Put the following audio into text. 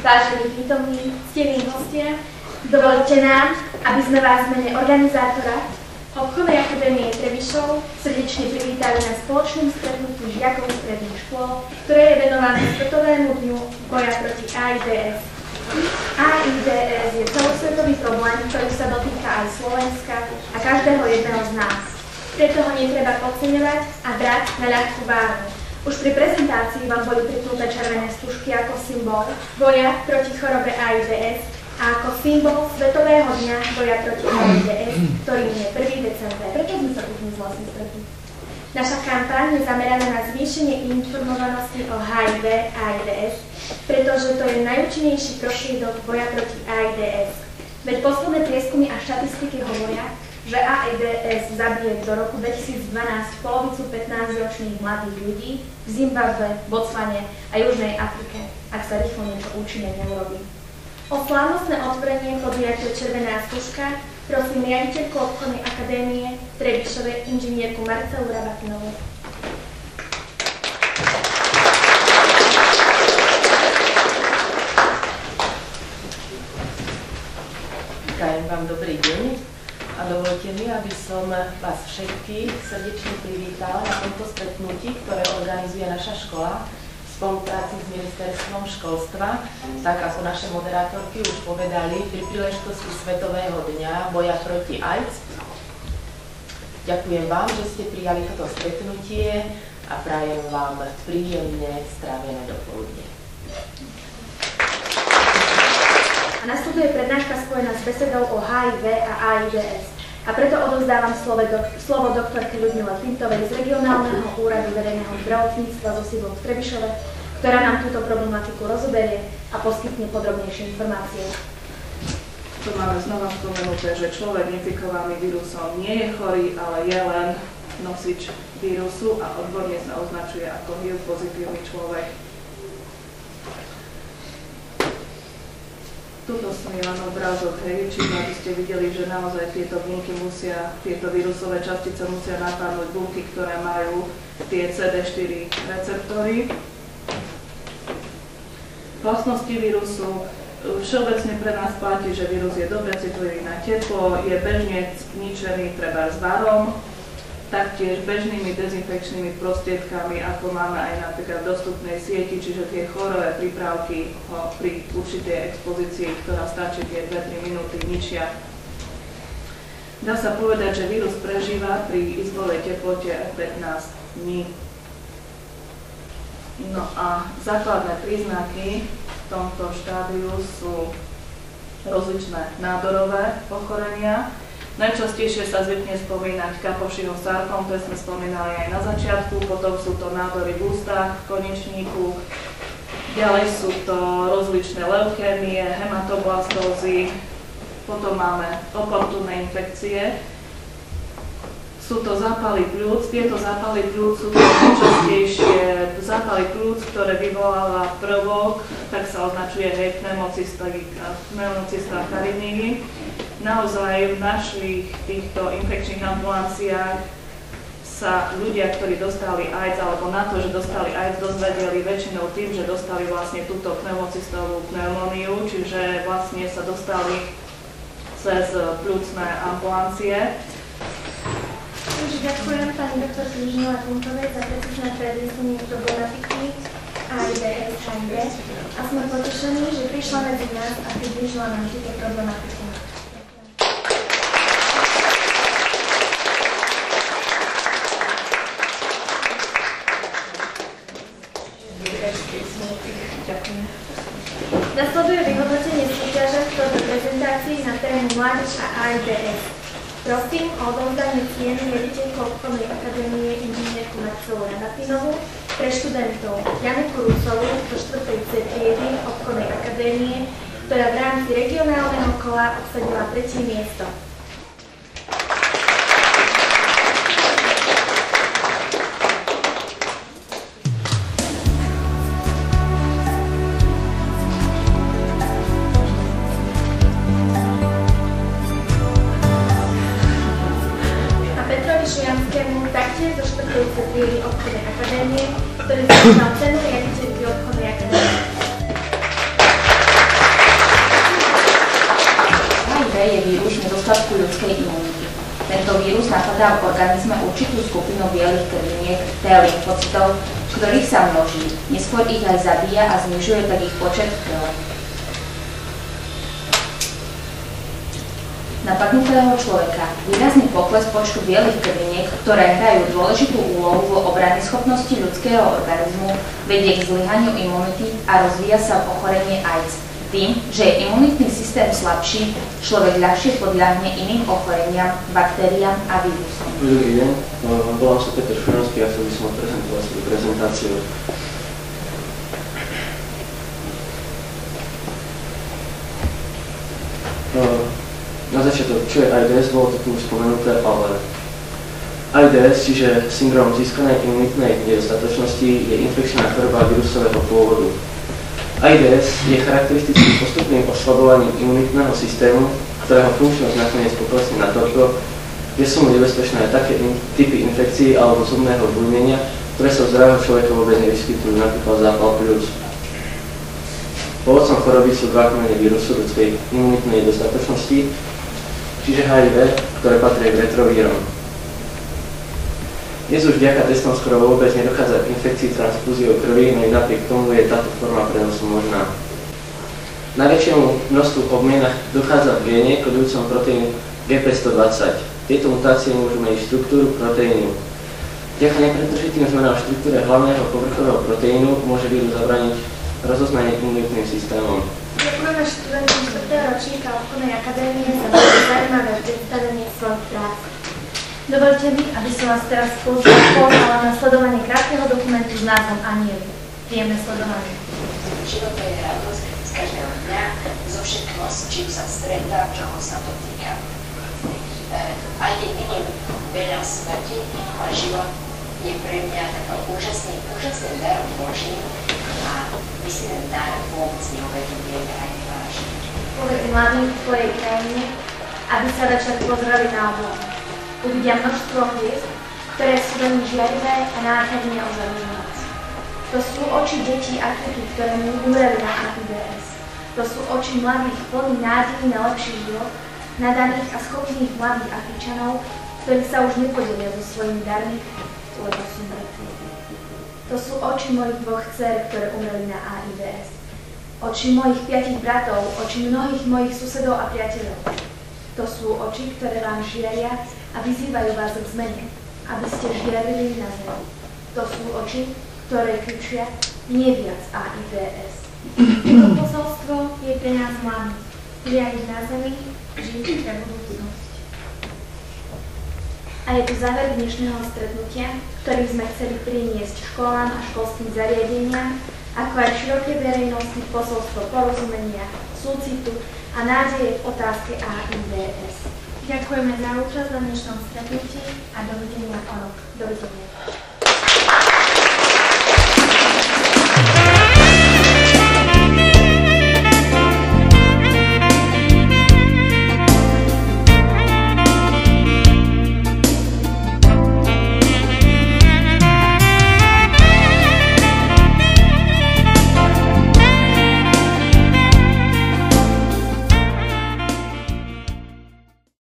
vážení prítomní, ctení hostia, dovoľte nám, aby sme vás v mene organizátora Obchodnej akadémie Trebišov srdečne privítali na spoločnom stretnutí žiakov stredných škôl, ktoré je venované Svetovému dňu boja proti AIDS. AIDS je celosvetový problém, ktorý sa dotýka aj Slovenska a každého jedného z nás. Preto ho netreba podceňovať a brať na ľahkú váhu. Už pri prezentácii vám boli pripnuté červené stužky ako symbol boja proti chorobe AIDS a ako symbol Svetového dňa boja proti AIDS, ktorým je 1. december. Prečo sme sa tu dnes vlastne stretli? Naša kampaň je zameraná na zvýšenie informovanosti o HIV a AIDS, pretože to je najúčinnejší prostriedok boja proti AIDS. Veď posledné prieskumy a štatistiky hovoria, že AIDS zabije do roku 2012 polovicu 15-ročných mladých ľudí v Zimbabwe, Botswane a Južnej Afrike, ak sa rýchlo niečo účinne neurobí. O slávnostné otvorenie podujatia Červená stužka prosím riaditeľku Obchodnej akadémie v Trebišove inžinierku Marcelu Rabatinovú. Prajem vám dobrý deň. A dovolte mi, aby som vás všetkých srdečne privítala na tomto stretnutí, ktoré organizuje naša škola v spolupráci s Ministerstvom školstva, tak ako naše moderátorky už povedali, pri príležitosti Svetového dňa boja proti AIDS. Ďakujem vám, že ste prijali toto stretnutie a prajem vám príjemne strávené dopoludne. A nasleduje prednáška spojená s besedou o HIV a AIDS. A preto odovzdávam slovo doktorke Ľudmile Pintovej z Regionálneho úradu verejného zdravotníctva zo sídlom v Trebišove, ktorá nám túto problematiku rozoberie a poskytne podrobnejšie informácie. Tu máme znova spomenuté, že človek infikovaný vírusom nie je chorý, ale je len nosič vírusu a odborne sa označuje ako HIV pozitívny človek. Tuto som je len obrázok čiže aby ste videli, že naozaj tieto bunky tieto vírusové častice musia napadnúť bunky, ktoré majú tie CD4 receptory. Vlastnosti vírusu. Všeobecne pre nás platí, že vírus je dobre citlivý na teplo, je bežne ničený trebárs varom, taktiež bežnými dezinfekčnými prostriedkami, ako máme aj napríklad v dostupnej sieti, čiže tie chorové prípravky pri určitej expozícii, ktorá stačí tie 2-3 minúty, ničia. Dá sa povedať, že vírus prežíva pri izbovej teplote aj 15 dní. No a základné príznaky v tomto štádiu sú rozličné nádorové ochorenia. Najčastejšie sa zvykne spomínať Kapošího sarkom, to sme spomínali aj na začiatku, potom sú to nádory v ústach, v konečníku, ďalej sú to rozličné leukémie, hematoblastózy, potom máme oportunné infekcie, sú to zápaly pľúc, tieto zápaly pľúc sú to najčastejšie zápaly pľúc, ktoré vyvoláva prvok, tak sa označuje pneumocystia carinii. Naozaj v našich týchto infekčných ambulanciách sa ľudia, ktorí dostali AIDS, alebo na to, že dostali AIDS, dozvedeli väčšinou tým, že dostali vlastne túto pneumocystovú pneumóniu, čiže vlastne sa dostali cez pľúcne ambulancie. Ďakujem pani doktorke Ľudmile Pintovej za precízne prednesenie problematiky AIDS HIV a sme potešení, že prišla medzi nás a priblížila nám túto problematiku. Nasleduje vyhodnotenie súťaže v tejto prezentácii na tému Mládež a AIDS. Prosím o odovzdanie cien riaditeľku Obchodnej akadémie inžinierku Marcelu Rabatinovú pre študentov Janeku Rusovú zo 4. C triedy Obchodnej akadémie, ktorá v rámci regionálneho kola obsadila 3. miesto. Taktiež zo 4. C triedy Obchodnej akadémie, ktorý získal cenu riaditeľky Obchodnej akadémie. napadá v organizme určitú skupinu bielých krviniek, lymfocytov, ktorých sa množí. Neskôr ich aj zabíja a znižuje tak ich počet v krvi. Napadnutého človeka. Výrazný pokles počtu bielých krviniek, ktoré hrajú dôležitú úlohu v obranyschopnosti ľudského organizmu, vedie k zlyhaniu imunity a rozvíja sa v ochorenie AIDS. Tým, že je imunitný systém slabší, človek ľahšie podľahne iným ochoreniam, baktériám a vírusom. Dobrý deň, volám sa Peter Šunovský a chcel by som odprezentovať svoju prezentáciu. Na začiatok, čo je AIDS, bolo to tu už spomenuté, ale AIDS, čiže syndrom získanej imunitnej nedostatočnosti, je infekčná choroba vírusového pôvodu. AIDS je charakteristickým postupným oslabovaním imunitného systému, ktorého funkčnosť nakoniec poklesne na toľko, že sú mu nebezpečné také typy infekcií alebo zubného bujnenia, ktoré sa u zdravého človeka vôbec nevyskytujú, napríklad zápal pľúc. Pôvodcom choroby sú dva kmene vírusu ľudskej imunitnej nedostatočnosti, čiže HIV, ktoré patrí k retrovírom. Dnes už vďaka testom skoro vôbec nedochádza k infekcii transfúziou krvi, no i napriek tomu je táto forma prenosu možná. Najväčšiemu množstvu obmien dochádza v géne kodujúcom proteínu GP120. Tieto mutácie môžu meniť štruktúru proteínu. Vďaka nepretržitým zmenám v štruktúre hlavného povrchového proteínu môže vírus zabrániť rozoznanie imunitným systémom. Ďakujeme študentom 4. ročníka obchodnej akadémie za veľmi zaujímavé predstavenie svojich prác. Dovoľte mi, aby som vás teraz pozvala na sledovanie krátkeho dokumentu s názvom Anieli. Príjemné sledovanie. Život je radosť z každého dňa, zo všetkého, s čím sa stretá, čoho sa dotýka. Aj keď vidím veľa smrti, ale život je pre mňa taký úžasný dar Boží a my si ten dar vôbec neuvedomujeme ani vážne. Povedz mladým v tvojej krajine, aby sa večer pozreli na oblohu. Uvidia množstvo hviezd, ktoré sú veľmi žiarivé a nádherne ožarujú noc. To sú oči detí Afriky, ktoré mu umreli na AIDS. To sú oči mladých plných nádejí na lepší život, nadaných a schopných mladých Afričanov, ktorí sa už nepodelia so svojimi darmi, lebo sú mŕtvi. To sú oči mojich dvoch dcér, ktoré umreli na AIDS. Oči mojich 5 bratov, oči mnohých mojich susedov a priateľov. To sú oči, ktoré vám žiaria a vyzývajú vás k zmene, aby ste žiarili na zem. To sú oči, ktoré kričia nie viac AIDS. To posolstvo je pre nás mladých. Žiariť na zemi, žiť pre budúcnosť. A je tu záver dnešného stretnutia, ktorý sme chceli priniesť školám a školským zariadeniam, ako aj širokej verejnosti posolstvo porozumenia, súcitu a nádeje v otázke AIDS. Ďakujeme za účasť na dnešnom stretnutí a dovidenia o rok. Dovidenia.